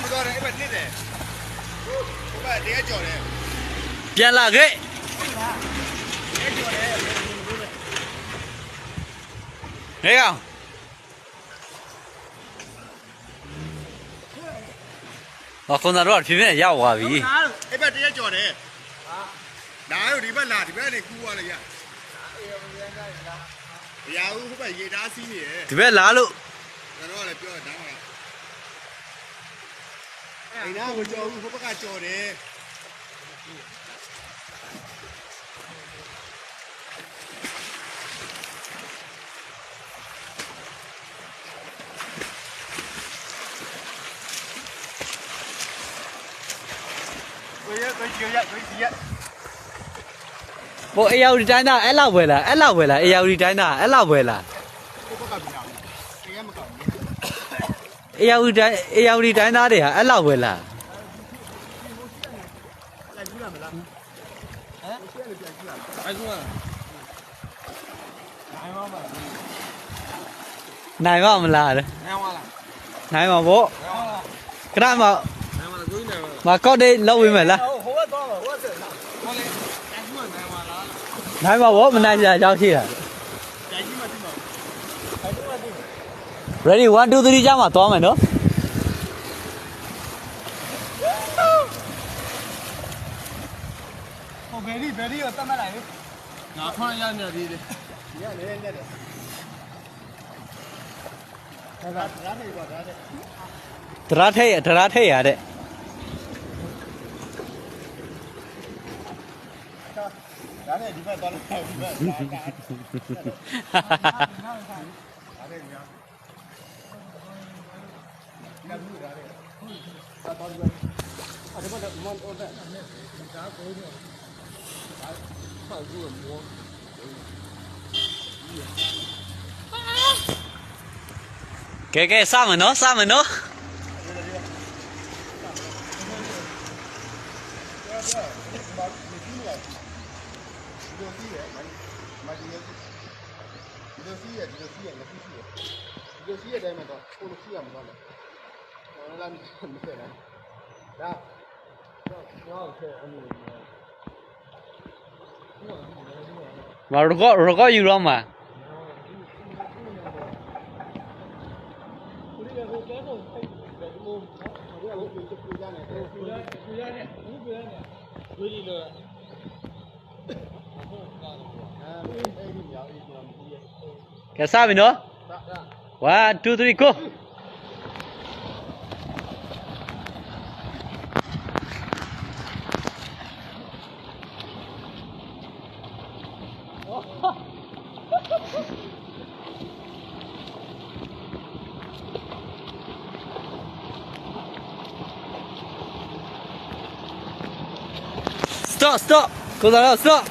မတော်တယ်အဲ့ဘက်နစ်တယ်ဟိုဘက်တရားကြော်တယ် ပြန်လာခဲ့ တရားကြော်တယ် ဟဲ့ကောင်ဘာခွန်တော်ဖြည်းဖြည်းရောက်သွားပြီ အဲ့ဘက်တရားကြော်တယ်ဟာဒါတို့ဒီဘက်လာဒီဘက်နေကူသွားလိုက်ရရဘူးဟိုဘက်ရေသားစီးနေတယ် ဒီဘက်လာလို့ ကျွန်တော်ကလည်းပြောတာဒါမှအိမ်သားကိုကြော်ဘူးဟိုဘက်ကကြော်တယ်ကိုရကိုကြည့်ရကိုကြည့်ရ ဟိုအေယာဝတီတိုင်းသားအဲ့လောက်ပဲလားအဲ့လောက်ပဲလားအေယာဝတီတိုင်းသားအဲ့လောက်ပဲလား ဟိုဘက်ကပြောင်းတယ်တရားမကောင်းဘူး အေယာဝတီတိုင်းသားတွေဟာအဲ့လောက်ပဲလား လိုက်ကြည့်ရမလားဟမ်ရှေ့လည်းပြန်ကြည့်ရအောင်လိုက်ကြည့်ရနိုင်ပါမလားတဲ့ နိုင်ပါလား နိုင်ပါဗော နိုင်ပါလား ခဏမ နိုင်ပါလားကိုကြီးနိုင်ပါလား မကော့ဒေးလောက်ဝင်မယ်လား ဟိုဘက်သွားပါဟိုဘက်ဆက်လာဟိုလေအကူနိုင်ပါလား နိုင်ပါဗောမနိုင်ကြအကြောင်းရှိတာ ကြိုင်ကြီးမှသိပါဘူးအကူမှသိ ready 1 2 3ကြောင်းမှာသွားမယ်နော် ဟိုဘယ်ဒီကိုတတ်မှတ်လိုက်လေငါခေါင်းရနေသေးတယ်ညနေနေတယ်ဒါနေပါဒါတဲ့ ဒရာထိတ်ရတဲ့ ဒါနဲ့ဒီဘက်သွားလို့ဒီဘက်ဒါဒါတဲ့ညာညဘူးဒါတဲ့ဒါတော့ဒီဘက်အဲ့ဒါမှမန်အော်တဲ့ဒါကိုညဒါဆောက်ကြည့်မော ကဲစမယ်နော်စမယ်နော် ဒီအတိုင်းမှာတော့ကိုလိုစီရမှာတော့လည်းလာမစဲလားဒါတော့ဆဲအမှု မရောယူတော့မှာ ကဲစပြီနော် 1 2 3 go stop ကိုသားတော့ stop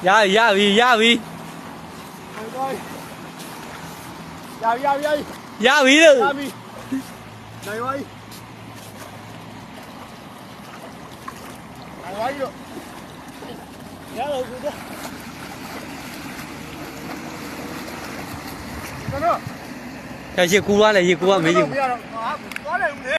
ရပြီရပြီရပြီလို့ နိုင်ပါပြီလို့ရတော့ဘူးတော့ကျွန်တော် ရေကူသွားလေရေကူကမေးကြည့် မရတော့ဟာသွားတယ်ဦးလေ